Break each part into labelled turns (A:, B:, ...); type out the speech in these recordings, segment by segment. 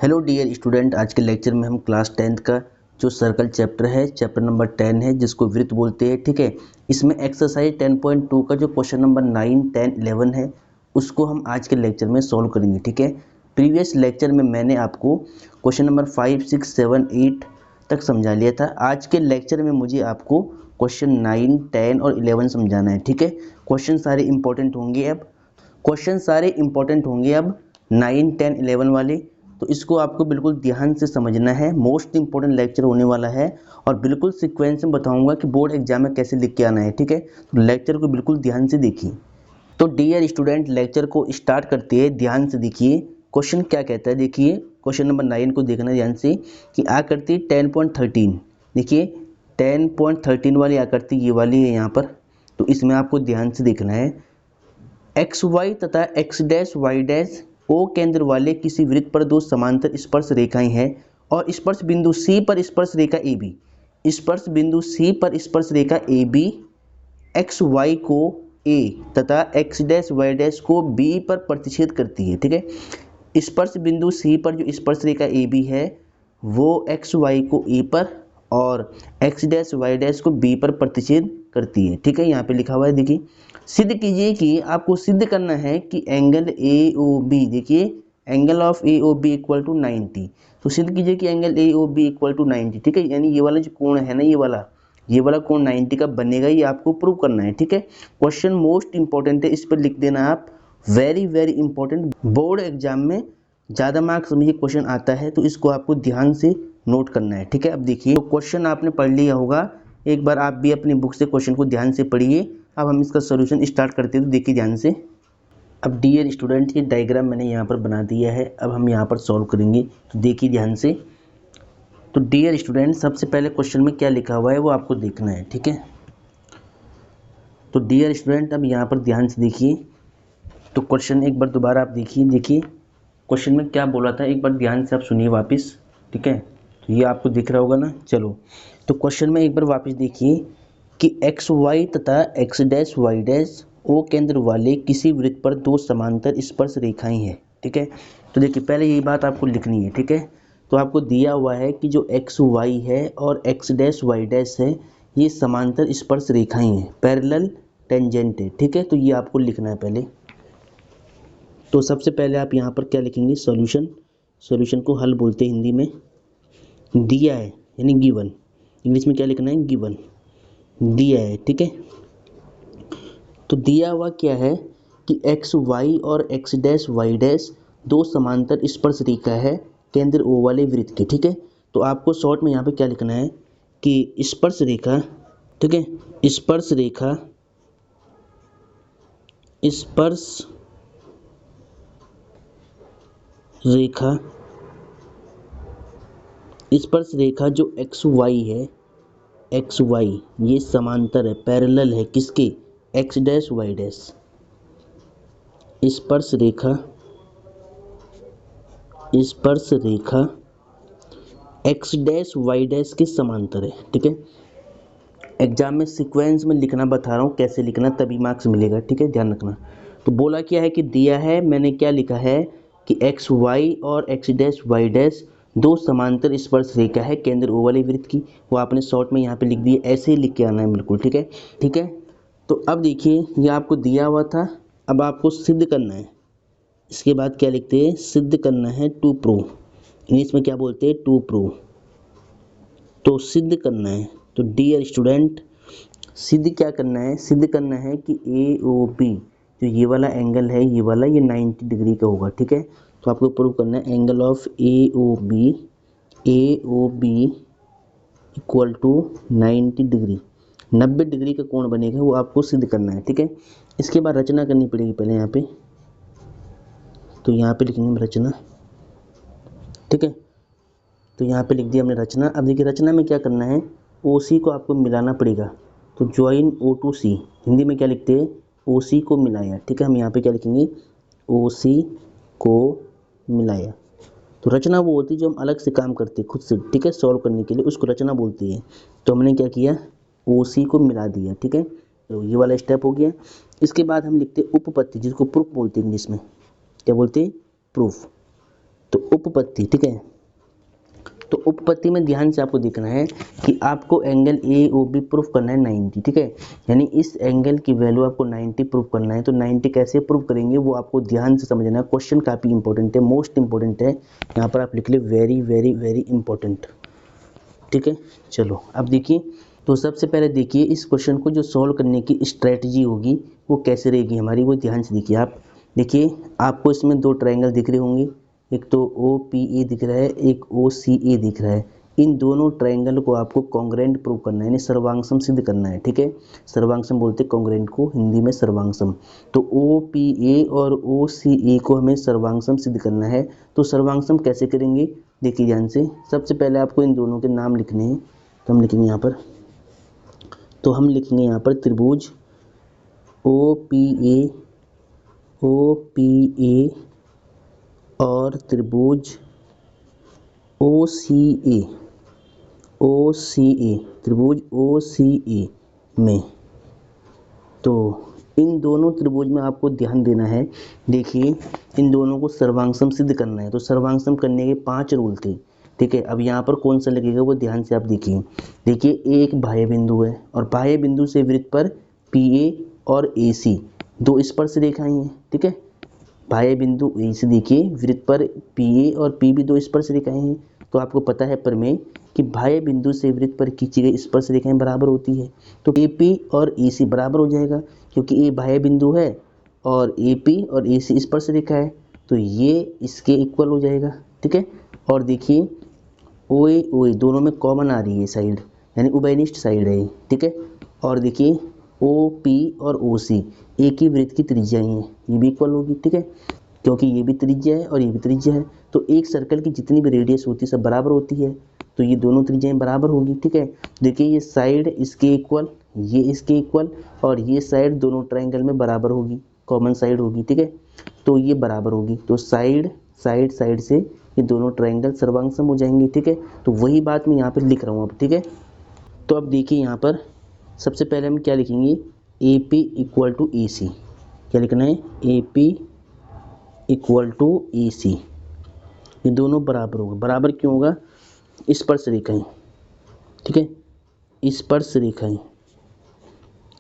A: Hello dear student, आज के lecture में हम क्लास 10th का जो सर्कल चैप्टर है, चैप्टर नंबर 10 है, जिसको वृत्त बोलते हैं। ठीक है, इसमें एक्सरसाइज 10.2 का जो क्वेश्चन नंबर 9, 10, 11 है, उसको हम आज के लेक्चर में सॉल्व करेंगे। ठीक है, प्रीवियस लेक्चर में मैंने आपको क्वेश्चन नंबर 5, 6, 7, 8 तक समझा लिया था। आज के लेक्चर में मुझे आपको क्वेश्चन 9, 10 और 11 समझाना है। ठीक है, क्वेश्चन सारे इंपॉर्टेंट होंगे। अब 9, 10, 11 वाले, तो इसको आपको बिल्कुल ध्यान से समझना है। मोस्ट इंपॉर्टेंट लेक्चर होने वाला है और बिल्कुल सीक्वेंस में बताऊंगा कि बोर्ड एग्जाम में कैसे लिख के आना है। ठीक है, तो लेक्चर को बिल्कुल ध्यान से देखिए। तो डियर स्टूडेंट, लेक्चर को स्टार्ट करते हैं, ध्यान से देखिए क्वेश्चन क्या कहता है। देखिए क्वेश्चन नंबर 9 को देखना ध्यान से कि आकृति 10.13, देखिए 10.13 वाली आकृति ये वाली है यहाँ पर। तो इसमें आपको ध्यान से देखना है, एक्स वाई तथा X dash Y dash O केंद्र वाले किसी वृत्त पर दो समांतर स्पर्श रेखाएं हैं और स्पर्श बिंदु सी पर स्पर्श रेखा ए बी, स्पर्श बिंदु सी पर स्पर्श रेखा ए बी एक्स वाई को ए तथा एक्स डैश वाई डैश को बी पर प्रतिच्छेद करती है। ठीक है, स्पर्श बिंदु सी पर जो स्पर्श रेखा ए बी है वो एक्स वाई को ए पर और एक्स डैश वाई डैश को बी पर प्रतिच्छेद करती है। ठीक है, यहाँ पे लिखा हुआ है, देखिए सिद्ध कीजिए कि आपको सिद्ध करना है कि एंगल ए ओ बी, देखिए angle of A O B equal to 90। तो सिद्ध कीजिए कि angle A O B equal to 90। ठीक है, यानी ये वाला जो कोण है ना, ये वाला कोण 90 का बनेगा, ये आपको प्रूव करना है। ठीक है, क्वेश्चन मोस्ट इंपॉर्टेंट है, इस पर लिख देना आप, very very important. Board exam में ज़्यादा मार्क्स में ये क्वेश्चन आता है, तो इसको आपको ध्यान से नोट करना है। ठीक है, अब देखिए तो क्वेश्चन आपने पढ़ लिया होगा, एक बार आप भी अपनी बुक से क्वेश्चन को ध्यान से पढ़िए। अब हम इसका सॉल्यूशन स्टार्ट करते हैं, तो देखिए ध्यान से। अब डियर स्टूडेंट, ये डायग्राम मैंने यहाँ पर बना दिया है, अब हम यहाँ पर सॉल्व करेंगे, तो देखिए ध्यान से। तो डियर स्टूडेंट, सबसे पहले क्वेश्चन में क्या लिखा हुआ है वो आपको देखना है। ठीक है, तो डियर स्टूडेंट अब यहाँ पर ध्यान से देखिए। तो क्वेश्चन एक बार दोबारा आप देखिए क्वेश्चन में क्या बोला था, एक बार ध्यान से आप सुनिए वापस। ठीक है, तो ये आपको दिख रहा होगा ना। चलो, तो क्वेश्चन में एक बार वापस देखिए कि एक्स वाई तथा X dash Y dash O केंद्र वाले किसी वृत्त पर दो समांतर स्पर्श रेखाएं हैं। ठीक है, तो देखिए पहले यही बात आपको लिखनी है। ठीक है, तो आपको दिया हुआ है कि जो एक्स वाई है और एक्स डैश वाई डैश है, ये समांतर स्पर्श रेखाएं हैं, पैरेलल टेंजेंट है। ठीक है, तो ये आपको लिखना है पहले। तो सबसे पहले आप यहाँ पर क्या लिखेंगे, सॉल्यूशन को हल बोलते हैं हिंदी में। दिया है यानी गिवन, इंग्लिश में क्या लिखना है, गिवन, दिया है। ठीक है, तो दिया हुआ क्या है कि एक्स वाई और एक्स डैश वाई डैश दो समांतर स्पर्श रेखा है केंद्र ओ वाले वृत्त के। ठीक है, तो आपको शॉर्ट में यहाँ पे क्या लिखना है कि स्पर्श रेखा, ठीक है, स्पर्श रेखा जो एक्स वाई है, एक्स वाई ये समांतर है, पैरेलल है किसके, एक्स डैश वाई डैश। स्पर्श रेखा एक्स डैश वाई डैश के समांतर है। ठीक है, एग्जाम में सीक्वेंस में लिखना बता रहा हूँ कैसे लिखना, तभी मार्क्स मिलेगा। ठीक है, ध्यान रखना। तो बोला क्या है कि दिया है, मैंने क्या लिखा है कि एक्स वाई और एक्स डैश वाई डैश दो समांतर स्पर्श रेखा है केंद्र ओ वाले वृत्त की, वो आपने शॉर्ट में यहाँ पे लिख दिए, ऐसे ही लिख के आना है बिल्कुल। ठीक है, ठीक है, तो अब देखिए ये आपको दिया हुआ था, अब आपको सिद्ध करना है। इसके बाद क्या लिखते हैं, सिद्ध करना है, टू प्रूव, इंग्लिश में क्या बोलते हैं, टू प्रूव। तो सिद्ध करना है, तो डियर स्टूडेंट सिद्ध क्या करना है, सिद्ध करना है कि ए ओ बी जो ये वाला एंगल है, ये वाला, ये 90 डिग्री का होगा। ठीक है, तो आपको प्रूव करना है angle of A O B equal to 90 degree, 90 degree का कोण बनेगा, वो आपको सिद्ध करना है। ठीक है, इसके बाद रचना करनी पड़ेगी पहले यहाँ पे, तो यहाँ पे लिखेंगे रचना। ठीक है, तो यहाँ पे लिख दिया हमने रचना। अब देखिए रचना में क्या करना है, ओ सी को आपको मिलाना पड़ेगा, तो ज्वाइन ओ टू सी, हिंदी में क्या लिखते हैं, ओ सी को मिलाया। ठीक है, हम यहाँ पे क्या लिखेंगे, ओ सी को मिलाया। तो रचना वो होती है जो हम अलग से काम करते हैं खुद से, ठीक है, सॉल्व करने के लिए, उसको रचना बोलती है। तो हमने क्या किया, ओ सी को मिला दिया। ठीक है, तो ये वाला स्टेप हो गया। इसके बाद हम लिखते हैं उपपत्ति, जिसको प्रूफ बोलते हैं इंग्लिश में, क्या बोलते हैं, प्रूफ। तो उपपत्ति, ठीक है। तो उपपत्ति में ध्यान से आपको देखना है कि आपको angle A O B proof करना है 90, ठीक है। यानी इस एंगल की वैल्यू आपको 90 प्रूफ करना है। तो 90 कैसे प्रूफ करेंगे वो आपको ध्यान से समझना है। क्वेश्चन काफ़ी इंपॉर्टेंट है, मोस्ट इंपॉर्टेंट है। यहाँ पर आप लिख ले वेरी वेरी वेरी इंपॉर्टेंट, ठीक है। चलो अब देखिए, तो सबसे पहले देखिए इस क्वेश्चन को जो सॉल्व करने की स्ट्रेटजी होगी वो कैसे रहेगी हमारी, वो ध्यान से देखिए आप। देखिए आपको इसमें दो ट्रायंगल दिख रहे होंगे, एक तो ओ पी ए दिख रहा है, एक ओ सी ए दिख रहा है। इन दोनों ट्रायंगल को आपको कॉन्ग्रेंट प्रूव करना है, यानी सर्वांगसम सिद्ध करना है, ठीक है। सर्वांगसम बोलते हैं कॉन्ग्रेंट को, हिंदी में सर्वांगसम। तो ओ पी ए और ओ सी ए को हमें सर्वांगसम सिद्ध करना है। तो सर्वांगसम कैसे करेंगे, देखिए ध्यान से। सबसे पहले आपको इन दोनों के नाम लिखने हैं, तो हम लिखेंगे यहाँ पर, तो हम लिखेंगे यहाँ पर त्रिभुज ओ पी ए और त्रिभुज ओ सी ए, त्रिभुज ओ सी ए में। तो इन दोनों त्रिभुज में आपको ध्यान देना है। देखिए इन दोनों को सर्वांगसम सिद्ध करना है। तो सर्वांगसम करने के 5 रूल थे, ठीक है। अब यहाँ पर कौन सा लगेगा वो ध्यान से आप देखिए। देखिए एक बाह्य बिंदु है और बाह्य बिंदु से वृत्त पर पी ए और ए सी दो स्पर्श रेखाएं हैं, ठीक है। बाह्य बिंदु ए से देखिए वृत्त पर पी ए और पी भी दो स्पर्श रेखाएं हैं। तो आपको पता है प्रमेय कि बाह्य बिंदु से वृत्त पर खींची गई स्पर्श रेखाएं बराबर होती है। तो ए पी और ए सी बराबर हो जाएगा, क्योंकि ए बाह्य बिंदु है और ए पी और ए सी स्पर्श रेखा है, तो ये इसके इक्वल हो जाएगा, ठीक है। और देखिए ओ ए दोनों में कॉमन आ रही है साइड, यानी उभयनिष्ठ साइड है, ठीक है। और देखिए ओ पी और ओ सी एक ही वृत्त की त्रिज्याएं हैं, ये भी इक्वल होगी, ठीक है, क्योंकि ये भी त्रिज्या है और ये भी त्रिज्या है। तो एक सर्कल की जितनी भी रेडियस होती है सब बराबर होती है, तो ये दोनों त्रिज्याएं बराबर होगी, ठीक है। देखिए ये साइड इसके इक्वल, ये इसके इक्वल, और ये साइड दोनों ट्रायंगल में बराबर होगी, कॉमन साइड होगी, ठीक है। तो ये बराबर होगी, तो साइड से ये दोनों ट्रायंगल सर्वांगसम हो जाएंगे, ठीक है। तो वही बात मैं यहाँ पर लिख रहा हूँ अब, ठीक है। तो अब देखिए यहाँ पर सबसे पहले हम क्या लिखेंगे, ए पी इक्वल टू ए सी। क्या लिखना है, ए पी इक्वल टू ए सी। ये दोनों बराबर होगा। बराबर क्यों होगा, स्पर्श रेखाएं, ठीक है, स्पर्श रेखाएं।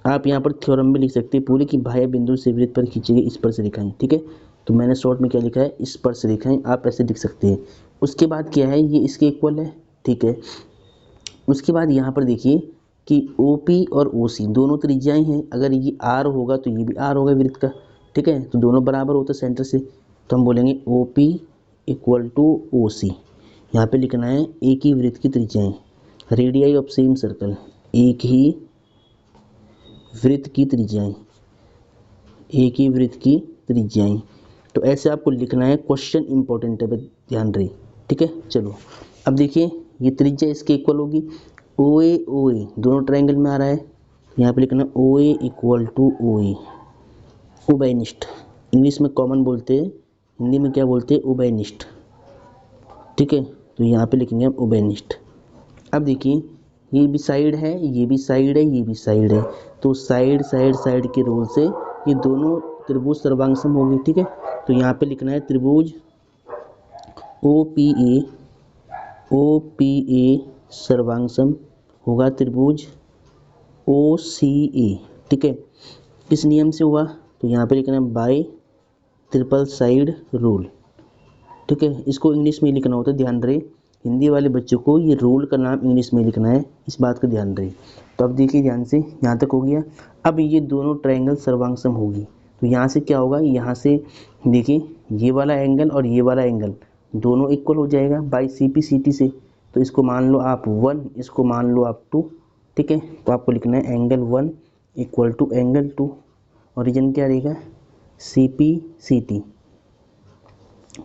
A: आप यहाँ पर थ्योरम में लिख सकते हैं पूरे कि बाह्य बिंदु से वृत्त पर खींची गई स्पर्श रेखाएं, ठीक है। तो मैंने शॉर्ट में क्या लिखा है, स्पर्श रेखाएं, आप ऐसे लिख सकते हैं। उसके बाद क्या है, ये इसके इक्वल है, ठीक है। उसके बाद यहाँ पर देखिए कि OP और OC दोनों त्रिज्याएं हैं। अगर ये R होगा तो ये भी R होगा वृत्त का, ठीक है। तो दोनों बराबर होते हैं सेंटर से, तो हम बोलेंगे OP इक्वल टू OC। यहाँ पे लिखना है एक ही वृत्त की त्रिज्याएं, रेडियाई ऑफ सेम सर्कल, एक ही वृत्त की त्रिज्याएं, एक ही वृत्त की त्रिज्याएं। तो ऐसे आपको लिखना है। क्वेश्चन इंपॉर्टेंट है, ध्यान रहे, ठीक है। चलो अब देखिए ये त्रिज्या इसके इक्वल होगी। ओ ए दोनों ट्रायंगल में आ रहा है, यहाँ पे लिखना ओ ए इक्वल टू ओ ए, उभयनिष्ठ। इंग्लिश में कॉमन बोलते हैं, हिंदी में क्या बोलते हैं, उभयनिष्ठ, ठीक है। तो यहाँ पे लिखेंगे हम उभयनिष्ठ। अब देखिए ये भी साइड है, ये भी साइड है, ये भी साइड है। तो साइड के रोल से ये दोनों त्रिभुज सर्वांगसम होगी, ठीक है। तो यहाँ पे लिखना है त्रिभुज ओ पी ए सर्वांगसम होगा त्रिभुज ओ सी ए, ठीक है। किस नियम से हुआ, तो यहाँ पे लिखना है बाय ट्रिपल साइड रूल, ठीक है। इसको इंग्लिश में लिखना होता है, ध्यान रहे। हिंदी वाले बच्चों को ये रूल का नाम इंग्लिश में लिखना है, इस बात का ध्यान रहे। तो अब देखिए ध्यान से, यहाँ तक हो गया। अब ये दोनों ट्रायंगल सर्वांगसम होगी, तो यहाँ से क्या होगा, यहाँ से देखिए ये वाला एंगल और ये वाला एंगल दोनों इक्वल हो जाएगा बाई CP/CT से। तो इसको मान लो आप 1, इसको मान लो आप 2, ठीक है। तो आपको लिखना है एंगल 1 इक्वल टू एंगल 2, और रीजन क्या रहेगा, CP/CT,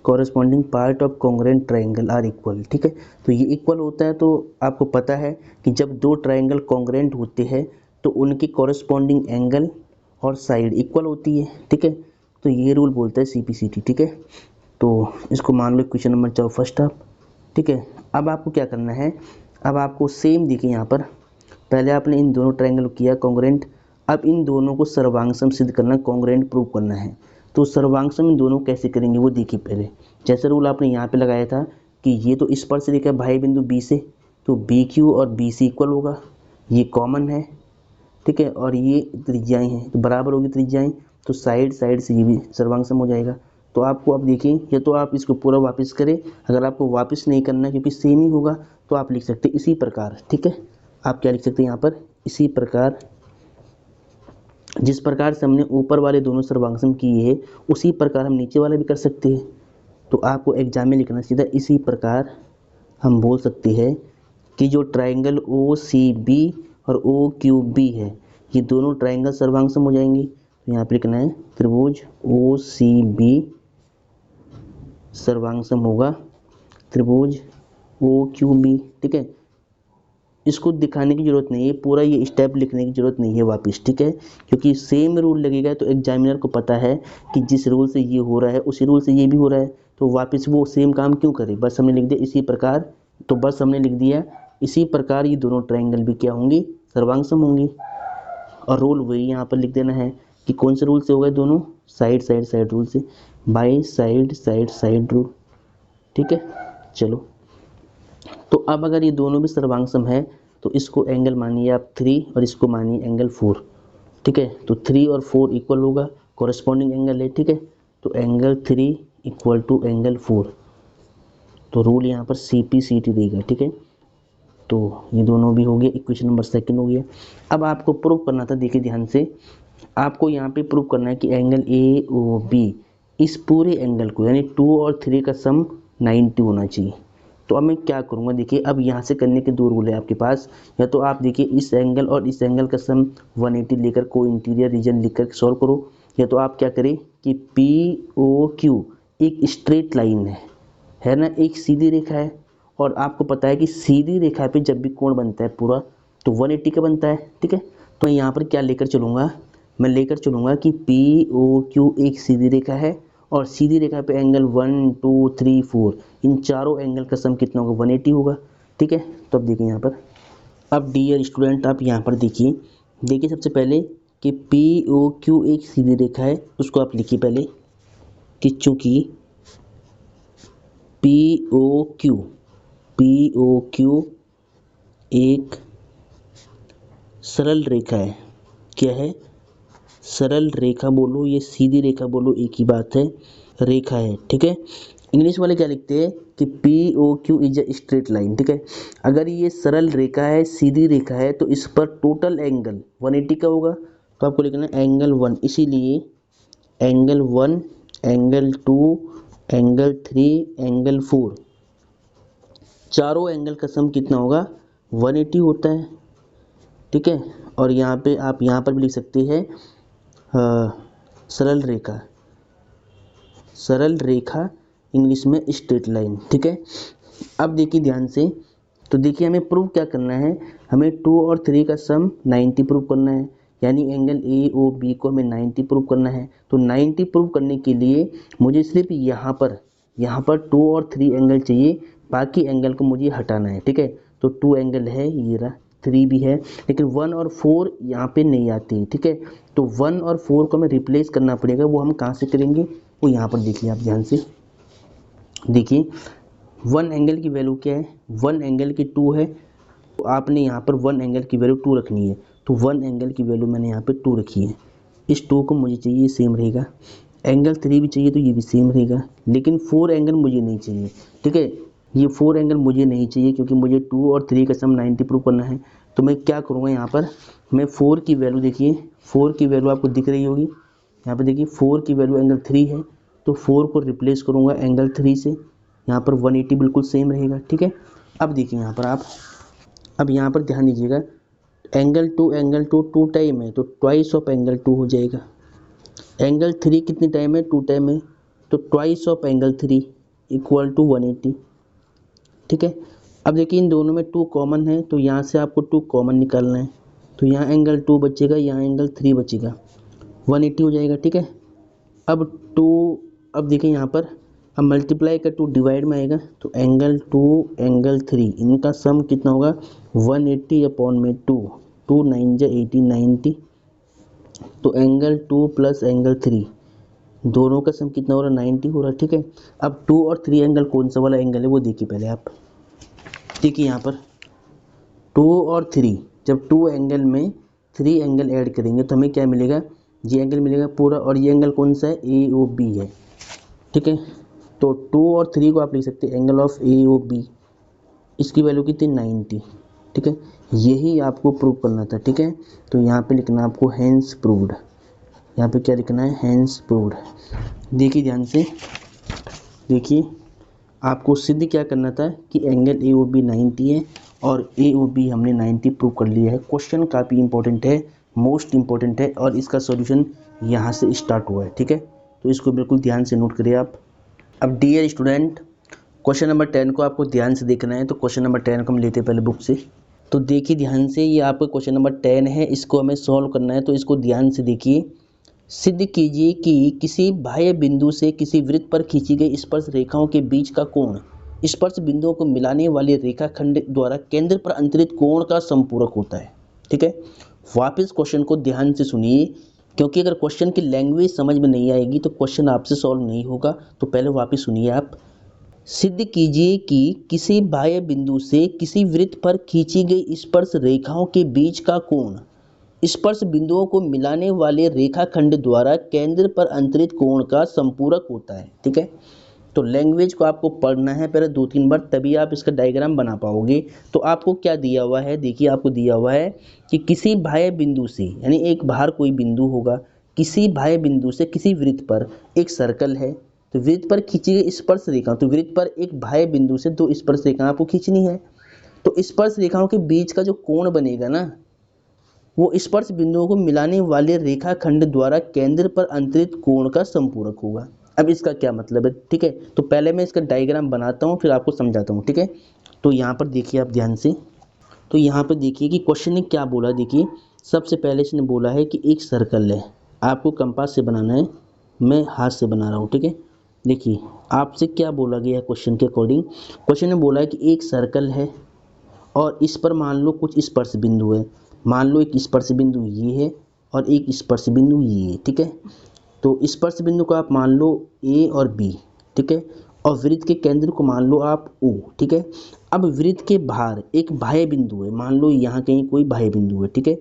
A: corresponding part of congruent triangle are equal, ठीक है। तो ये इक्वल होता है, तो आपको पता है कि जब दो ट्रायंगल कॉन्ग्रेंट होते हैं तो उनकी कॉरेस्पॉन्डिंग एंगल और साइड इक्वल होती है, ठीक है। तो ये रूल बोलता है CP/CT, ठीक है। तो इसको मान लो क्वेश्चन नंबर 4 फर्स्ट आप, ठीक है। अब आपको क्या करना है, अब आपको सेम देखिए यहाँ पर पहले आपने इन दोनों ट्रायंगल किया कॉन्ग्रेंट, अब इन दोनों को सर्वांगसम सिद्ध करना, कॉन्ग्रेंट प्रूव करना है। तो सर्वांगसम इन दोनों कैसे करेंगे वो देखिए पहले। जैसे रूल आपने यहाँ पे लगाया था कि ये तो स्पर्श रेखा भाई बिंदु बी से, तो बी क्यू और बी सी इक्वल होगा, ये कॉमन है, ठीक है, और ये त्रिज्याएं हैं तो बराबर होगी त्रिज्याएं, तो साइड साइड से ये भी सर्वांग सम हो जाएगा। तो आपको अब देखिए, या तो आप इसको पूरा वापस करें, अगर आपको वापस नहीं करना है क्योंकि सेम ही होगा तो आप लिख सकते हैं इसी प्रकार, ठीक है। आप क्या लिख सकते हैं यहाँ पर, इसी प्रकार, जिस प्रकार से हमने ऊपर वाले दोनों सर्वांग सम किए हैं उसी प्रकार हम नीचे वाला भी कर सकते हैं। तो आपको एग्जाम में लिखना सीधा इसी प्रकार हम बोल सकते हैं कि जो ट्राइंगल ओ सी बी और ओ क्यू बी है ये दोनों ट्राइंगल सर्वांग सम हो जाएंगे। तो यहाँ पर लिखना है त्रिभुज ओ सी बी सर्वांग सम होगा त्रिभुज ओ क्यू बी, ठीक है। इसको दिखाने की जरूरत नहीं है, पूरा ये स्टेप लिखने की जरूरत नहीं है वापस, ठीक है, क्योंकि सेम रूल लगेगा तो एग्जामिनर को पता है कि जिस रूल से ये हो रहा है उसी रूल से ये भी हो रहा है, तो वापस वो सेम काम क्यों करे। बस हमने लिख दिया इसी प्रकार, तो बस हमने लिख दिया इसी प्रकार ये दोनों ट्राइंगल भी क्या होंगी, सर्वांग सम होंगी। और रूल वही यहाँ पर लिख देना है कि कौन से रूल से होगा दोनों, साइड साइड साइड रूल से, by side side side rule, ठीक है। चलो, तो अब अगर ये दोनों भी सर्वांग सम है तो इसको एंगल मानिए आप 3 और इसको मानिए एंगल 4, ठीक है। तो 3 और 4 इक्वल होगा, कॉरेस्पॉन्डिंग एंगल है, ठीक है। तो एंगल 3 इक्वल टू एंगल 4, तो रूल यहाँ पर सी पी सी टी देगा, ठीक है। तो ये दोनों भी हो गए, इक्वेशन नंबर सेकंड हो गया। अब आपको प्रूव करना था, देखिए ध्यान से, आपको यहाँ पे प्रूव करना है कि एंगल ए ओ बी इस पूरे एंगल को यानी 2 और 3 का सम 90 होना चाहिए। तो अब मैं क्या करूँगा, देखिए अब यहाँ से करने के दो रूल है आपके पास, या तो आप देखिए इस एंगल और इस एंगल का सम 180 लेकर को इंटीरियर रीजन लिखकर सॉल्व करो, या तो आप क्या करें कि पी ओ क्यू एक स्ट्रेट लाइन है ना, एक सीधी रेखा है, और आपको पता है कि सीधी रेखा पे जब भी कोण बनता है पूरा तो 180 का बनता है, ठीक है। तो मैं यहाँ पर क्या लेकर चलूँगा, मैं लेकर चलूँगा कि पी ओ क्यू एक सीधी रेखा है और सीधी रेखा पे एंगल 1 2 3 4 इन चारों एंगल का सम कितना होगा, 180 होगा, ठीक है। तो अब देखिए यहाँ पर, अब डियर स्टूडेंट आप यहाँ पर देखिए, देखिए सबसे पहले कि पी ओ क्यू एक सीधी रेखा है, उसको आप लिखिए पहले कि चूँकि पी ओ क्यू एक सरल रेखा है, क्या है, सरल रेखा बोलो ये सीधी रेखा बोलो एक ही बात है, रेखा है, ठीक है। इंग्लिश वाले क्या लिखते हैं कि P O Q is a straight line, ठीक है। अगर ये सरल रेखा है, सीधी रेखा है, तो इस पर टोटल एंगल 180 का होगा, तो आपको लिखना है एंगल 1, इसीलिए एंगल 1 एंगल 2 एंगल 3 एंगल 4 चारों एंगल का सम कितना होगा, 180 होता है, ठीक है। और यहाँ पे आप यहाँ पर भी लिख सकते हैं सरल रेखा, सरल रेखा इंग्लिश में स्ट्रेट लाइन, ठीक है। अब देखिए ध्यान से, तो देखिए हमें प्रूव क्या करना है, हमें 2 और 3 का सम 90 प्रूव करना है, यानी एंगल ए ओ बी को हमें 90 प्रूव करना है। तो 90 प्रूव करने के लिए मुझे सिर्फ यहाँ पर 2 और 3 एंगल चाहिए, बाकी एंगल को मुझे हटाना है, ठीक है। तो 2 एंगल है, ये रहा, 3 भी है, लेकिन 1 और 4 यहाँ पे नहीं आती, ठीक है। तो 1 और 4 को हमें रिप्लेस करना पड़ेगा, वो हम कहाँ से करेंगे, वो यहाँ पर देखिए आप ध्यान से देखिए, 1 एंगल की वैल्यू क्या है, 1 एंगल की 2 है, तो आपने यहाँ पर 1 एंगल की वैल्यू 2 रखनी है, तो 1 एंगल की वैल्यू मैंने यहाँ पे 2 रखी है। इस 2 को मुझे चाहिए सेम रहेगा, एंगल 3 भी चाहिए तो ये भी सेम रहेगा, लेकिन 4 एंगल मुझे नहीं चाहिए, ठीक है। ये 4 एंगल मुझे नहीं चाहिए क्योंकि मुझे 2 और 3 का सम 90 प्रूव करना है। तो मैं क्या करूँगा, यहाँ पर मैं 4 की वैल्यू, देखिए 4 की वैल्यू आपको दिख रही होगी, यहाँ पर देखिए 4 की वैल्यू एंगल 3 है, तो 4 को रिप्लेस करूँगा एंगल 3 से, यहाँ पर 180 बिल्कुल सेम रहेगा, ठीक है। अब देखिए यहाँ पर आप, अब यहाँ पर ध्यान दीजिएगा, एंगल 2 टाइम है तो ट्वाइस ऑफ एंगल 2 हो जाएगा, एंगल 3 कितनी टाइम है, 2 टाइम है, तो twice of angle 3 equal to 180, ठीक है। अब देखिए इन दोनों में 2 कॉमन है, तो यहाँ से आपको 2 कॉमन निकालना है, तो यहाँ एंगल 2 बचेगा, यहाँ एंगल 3 बचेगा, 180 हो जाएगा, ठीक है। अब देखिए यहाँ पर, अब मल्टीप्लाई का 2 डिवाइड में आएगा, तो एंगल 2 एंगल 3 इनका सम कितना होगा, 180 अपॉन में 2 9 जा 80 90, तो एंगल 2 प्लस एंगल 3 दोनों का सम कितना हो रहा है 90 हो रहा है, ठीक है। अब 2 और 3 एंगल कौन सा वाला एंगल है वो देखिए पहले आप, देखिए यहाँ पर 2 और 3, जब 2 एंगल में 3 एंगल ऐड करेंगे तो हमें क्या मिलेगा, ये एंगल मिलेगा पूरा, और ये एंगल कौन सा है, ए ओ बी है, ठीक है। तो 2 और 3 को आप लिख सकते हैं angle of A O B, इसकी वैल्यू कितनी 90, ठीक है। यही आपको प्रूव करना था, ठीक है। तो यहाँ पे लिखना है आपको हैंस प्रूव्ड, यहाँ पे क्या लिखना है, हैंस प्रूव्ड। देखिए ध्यान से, देखिए आपको सिद्ध क्या करना था कि एंगल ए ओ बी 90 है और ए ओ बी हमने 90 प्रूव कर लिया है। क्वेश्चन काफ़ी इंपॉर्टेंट है, मोस्ट इंपॉर्टेंट है, और इसका सॉल्यूशन यहाँ से स्टार्ट हुआ है, ठीक है। तो इसको बिल्कुल ध्यान से नोट करिए आप। अब डियर स्टूडेंट, क्वेश्चन नंबर 10 को आपको ध्यान से देखना है। तो क्वेश्चन नंबर 10 को हम लेते हैं पहले बुक से। तो देखिए ध्यान से, ये आपका क्वेश्चन नंबर 10 है, इसको हमें सॉल्व करना है। तो इसको ध्यान से देखिए। सिद्ध कीजिए कि किसी बाह्य बिंदु से किसी वृत्त पर खींची गई स्पर्श रेखाओं के बीच का कोण स्पर्श बिंदुओं को मिलाने वाले रेखाखंड द्वारा केंद्र पर अंतरित कोण का संपूरक होता है, ठीक है। वापस क्वेश्चन को ध्यान से सुनिए, क्योंकि अगर क्वेश्चन की लैंग्वेज समझ में नहीं आएगी तो क्वेश्चन आपसे सॉल्व नहीं होगा। तो पहले वापस सुनिए आप। सिद्ध कीजिए कि किसी बाह्य बिंदु से किसी वृत्त पर खींची गई स्पर्श रेखाओं के बीच का कोण स्पर्श बिंदुओं को मिलाने वाले रेखाखंड द्वारा केंद्र पर अंतरित कोण का संपूरक होता है, ठीक है। तो लैंग्वेज को आपको पढ़ना है पहले 2-3 बार, तभी आप इसका डायग्राम बना पाओगे। तो आपको क्या दिया हुआ है, देखिए आपको दिया हुआ है कि किसी बाह्य बिंदु से, यानी एक बाहर कोई बिंदु होगा, किसी बाह्य बिंदु से किसी वृत्त पर एक सर्कल है, तो वृत्त पर खींची गई स्पर्श रेखा, तो वृत्त पर एक बाह्य बिंदु से 2 स्पर्श रेखा आपको खींचनी है। तो स्पर्श रेखाओं के बीच का जो कोण बनेगा ना, वो स्पर्श बिंदुओं को मिलाने वाले रेखाखंड द्वारा केंद्र पर अंतरित कोण का संपूरक होगा। अब इसका क्या मतलब है, ठीक है। तो पहले मैं इसका डायग्राम बनाता हूँ फिर आपको समझाता हूँ, ठीक है। तो यहाँ पर देखिए आप ध्यान से, तो यहाँ पर देखिए कि क्वेश्चन ने क्या बोला। देखिए सबसे पहले इसने बोला है कि एक सर्कल है, आपको कंपास से बनाना है, मैं हाथ से बना रहा हूँ, ठीक है। देखिए आपसे क्या बोला गया क्वेश्चन के अकॉर्डिंग, क्वेश्चन ने बोला है कि एक सर्कल है और इस पर मान लो कुछ स्पर्श बिंदु है, मान लो एक स्पर्श बिंदु ये है और एक स्पर्श बिंदु ये है, ठीक है। तो स्पर्श बिंदु को आप मान लो ए और बी, ठीक है, और वृत्त के केंद्र को मान लो आप ओ, ठीक है। अब वृत्त के बाहर एक बाह्य बिंदु है, मान लो यहाँ कहीं कोई बाह्य बिंदु है, ठीक है।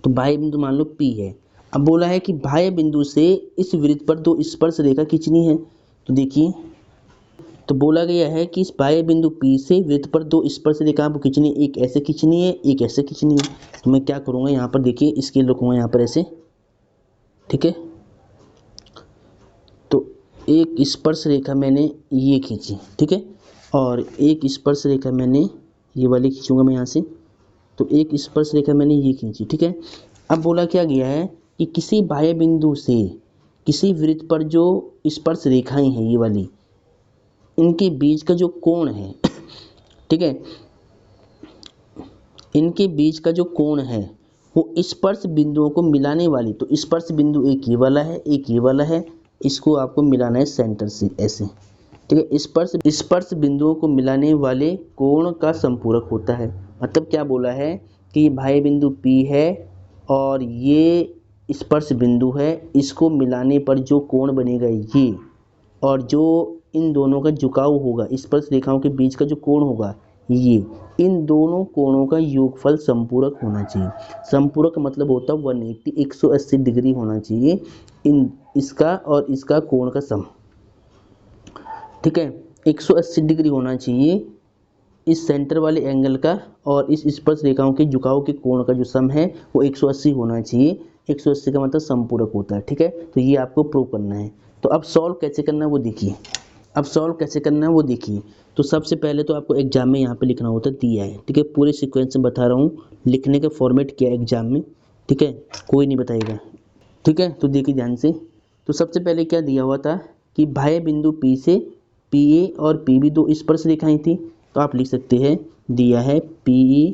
A: तो बाह्य बिंदु मान लो पी है। अब बोला है कि बाह्य बिंदु से इस वृत्त पर 2 स्पर्श रेखा खींचनी है। तो देखिए, तो बोला गया है कि इस बाह्य बिंदु P से वृत्त पर 2 स्पर्श रेखा आपको खींचनी है, एक ऐसे खींचनी है, एक ऐसे खींचनी है। तो मैं क्या करूँगा, यहाँ पर देखिए स्केल रखूँगा यहाँ पर ऐसे, ठीक है। तो एक स्पर्श रेखा मैंने ये खींची, ठीक है, और एक स्पर्श रेखा मैंने ये वाली खींचूंगा मैं यहाँ से। तो एक स्पर्श रेखा मैंने ये खींची, ठीक है। अब बोला क्या गया है कि किसी बाह्य बिंदु से किसी वृत्त पर जो स्पर्श रेखाएं हैं ये वाली, इनके बीच का जो कोण है ठीक है, इनके बीच का जो कोण है वो स्पर्श बिंदुओं को मिलाने वाली, तो स्पर्श बिंदु एक ये वाला है, एक ये वाला है, इसको आपको मिलाना है सेंटर से ऐसे, ठीक है। स्पर्श बिंदुओं को मिलाने वाले कोण का संपूरक होता है। मतलब क्या बोला है कि ये बाह्य बिंदु P है और ये स्पर्श बिंदु है, इसको मिलाने पर जो कोण बनेगा ये, और जो इन दोनों का झुकाव होगा, स्पर्श रेखाओं के बीच का जो कोण होगा ये, इन दोनों कोणों का योगफल संपूरक होना चाहिए। संपूरक मतलब होता है 180 डिग्री होना चाहिए इन इसका और इसका कोण का सम, ठीक है। 180 डिग्री होना चाहिए इस सेंटर वाले एंगल का और इस स्पर्श रेखाओं के झुकाव के कोण का जो सम है वो 180 होना चाहिए। 180 का मतलब संपूरक होता है, ठीक है। तो ये आपको प्रूव करना है। तो अब सॉल्व कैसे करना है वो देखिए, अब सॉल्व कैसे करना है वो देखिए। तो सबसे पहले तो आपको एग्जाम में यहाँ पे लिखना होता है, दिया है, ठीक है। पूरे सीक्वेंस में बता रहा हूँ, लिखने का फॉर्मेट क्या है एग्जाम में, ठीक है, कोई नहीं बताएगा, ठीक है। तो देखिए ध्यान से, तो सबसे पहले क्या दिया हुआ था कि बाह्य बिंदु P से PA और PB 2 स्पर्श रेखाएं थी। तो आप लिख सकते हैं, दिया है PA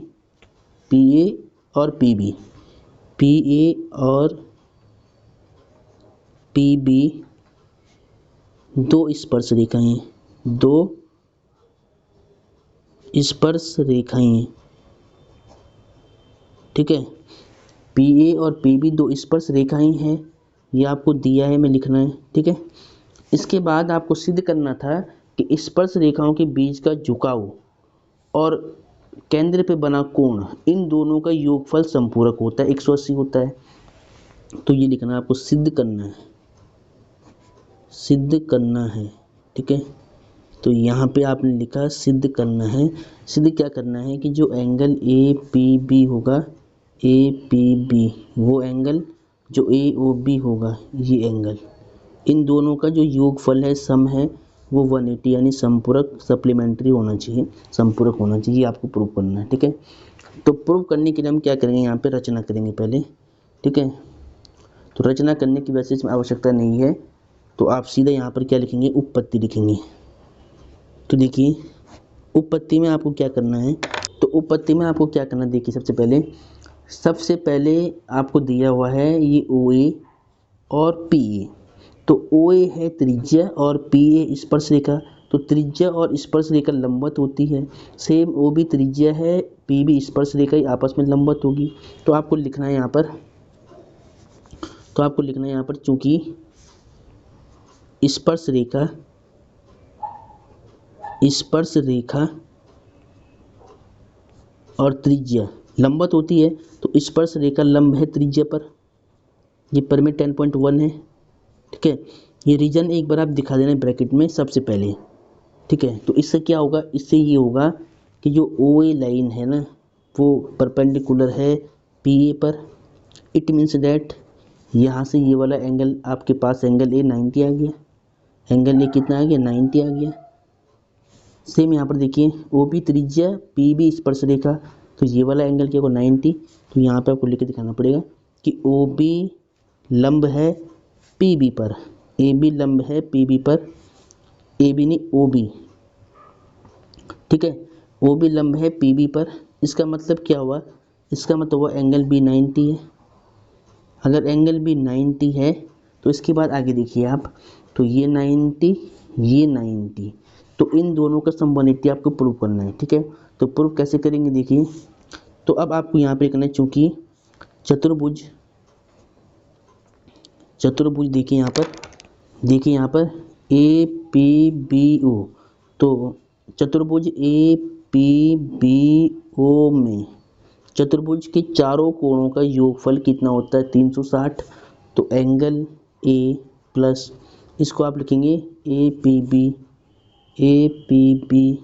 A: और PB, PA और PB 2 स्पर्श रेखाएं, 2 स्पर्श रेखाएं, ठीक है। PA और PB 2 स्पर्श रेखाएं हैं ये आपको दिया है, मैं लिखना है, ठीक है। इसके बाद आपको सिद्ध करना था कि स्पर्श रेखाओं के बीच का झुकाव और केंद्र पे बना कोण, इन दोनों का योगफल संपूरक होता है, 180 होता है। तो ये लिखना है आपको, सिद्ध करना है, सिद्ध करना है, ठीक है। तो यहाँ पे आपने लिखा सिद्ध करना है। सिद्ध क्या करना है कि जो एंगल ए पी बी होगा, ए पी बी, वो एंगल जो ए ओ बी होगा, ये एंगल, इन दोनों का जो योगफल है, सम है, वो 180 यानी संपूरक, सप्लीमेंट्री होना चाहिए, संपूरक होना चाहिए। ये आपको प्रूव करना है, ठीक है। तो प्रूव करने के लिए हम क्या करेंगे, यहाँ पे रचना करेंगे पहले, ठीक है। तो रचना करने की वैसे इसमें आवश्यकता नहीं है, तो आप सीधा यहाँ पर क्या लिखेंगे, उपपत्ति लिखेंगे। तो देखिए उपपत्ति में आपको क्या करना है, तो उपपत्ति में आपको क्या करना है, देखिए सबसे पहले आपको दिया हुआ है ये ओ ए और पी ए। तो ओ ए है त्रिज्या और पी ए स्पर्श रेखा, तो त्रिज्या और स्पर्श रेखा लंबवत होती है। सेम ओ भी त्रिज्या है, पी भी स्पर्श रेखा ही आपस में लंबवत होगी। तो आपको लिखना है यहाँ पर, चूंकि स्पर्श रेखा और त्रिज्या लंबवत होती है, तो स्पर्श रेखा लंब है त्रिज्या पर, ये परमिट 10.1 है, ठीक है। ये रीजन एक बार आप दिखा देना ब्रैकेट में सबसे पहले, ठीक है। तो इससे क्या होगा, इससे ये होगा कि जो ओ ए लाइन है ना, वो परपेंडिकुलर है पी ए पर। इट मीन्स डैट यहाँ से ये वाला एंगल आपके पास एंगल ए 90 आ गया, एंगल ए कितना आ गया, 90 आ गया। सेम यहाँ पर देखिए ओ बी त्रिज्या, पी बी स्पर्श रेखा, तो ये वाला एंगल क्या होगा, 90। तो यहाँ पे आपको लिख के दिखाना पड़ेगा कि ओ बी लंब है पी बी पर, ए बी लंब है पी बी पर, ए बी नहीं ओ बी, ठीक है। ओ बी लंब है पी बी पर। इसका मतलब क्या हुआ, इसका मतलब हुआ एंगल बी 90 है। अगर एंगल बी 90 है तो इसके बाद आगे देखिए आप, तो ये 90, ये 90, तो इन दोनों का सम 180 आपको प्रूव करना है, ठीक है। तो प्रूव कैसे करेंगे देखिए, तो अब आपको यहाँ पे करना है, चूंकि चतुर्भुज देखिए यहाँ पर ए पी बी ओ, तो चतुर्भुज ए पी बी ओ में चतुर्भुज के चारों कोणों का योगफल कितना होता है, 360। तो एंगल ए प्लस, इसको आप लिखेंगे A P B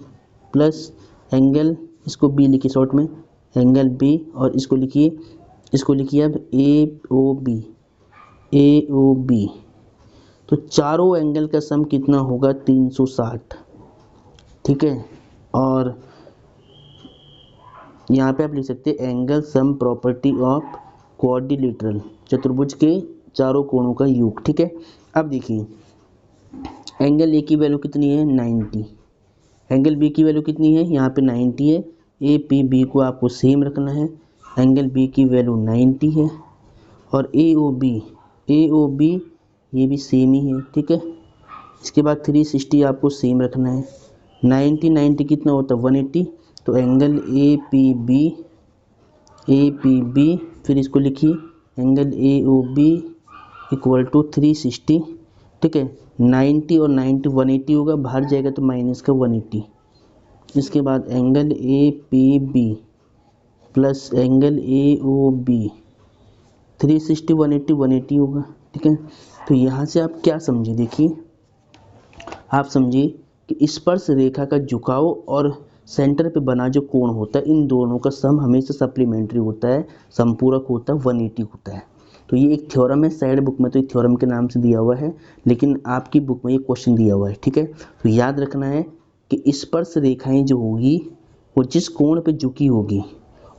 A: plus angle, इसको बी लिखिए शॉर्ट में, एंगल बी, और इसको लिखिए अब ए ओ बी। तो चारों एंगल का सम कितना होगा, 360, ठीक है। और यहाँ पे आप लिख सकते हैं angle sum property of quadrilateral, चतुर्भुज के चारों कोणों का योग, ठीक है। अब देखिए एंगल ए की वैल्यू कितनी है, 90, एंगल बी की वैल्यू कितनी है, यहाँ पे 90 है। ए पी बी को आपको सेम रखना है, एंगल बी की वैल्यू 90 है, और ए ओ बी ये भी सेम ही है, ठीक है। इसके बाद 360 आपको सेम रखना है, 90 कितना होता है, 180। तो एंगल ए पी बी, फिर इसको लिखिए angle A O B equal to 360, ठीक है। 90 और 90 180 होगा, बाहर जाएगा तो माइनस का 180। इसके बाद angle A P B plus angle A O B, 360 180 होगा, ठीक है। तो यहाँ से आप क्या समझे, देखिए आप समझिए कि स्पर्श रेखा का झुकाव और सेंटर पे बना जो कोण होता है, इन दोनों का सम हमेशा सप्लीमेंट्री होता है, संपूरक होता है, 180 होता है। तो ये एक थ्योरम है, साइड बुक में तो एक थ्योरम के नाम से दिया हुआ है, लेकिन आपकी बुक में ये क्वेश्चन दिया हुआ है, ठीक है। तो याद रखना है कि स्पर्श रेखाएं जो होगी वो जिस कोण पे झुकी होगी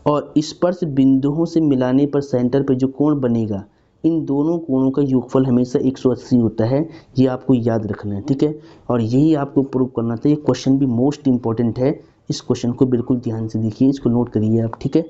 A: और स्पर्श बिंदुओं से मिलाने पर सेंटर पे जो कोण बनेगा, इन दोनों कोणों का योगफल हमेशा 180 होता है। ये आपको याद रखना है, ठीक है। और यही आपको प्रूव करना था। ये क्वेश्चन भी मोस्ट इंपॉर्टेंट है, इस क्वेश्चन को बिल्कुल ध्यान से देखिए, इसको नोट करिए आप, ठीक है।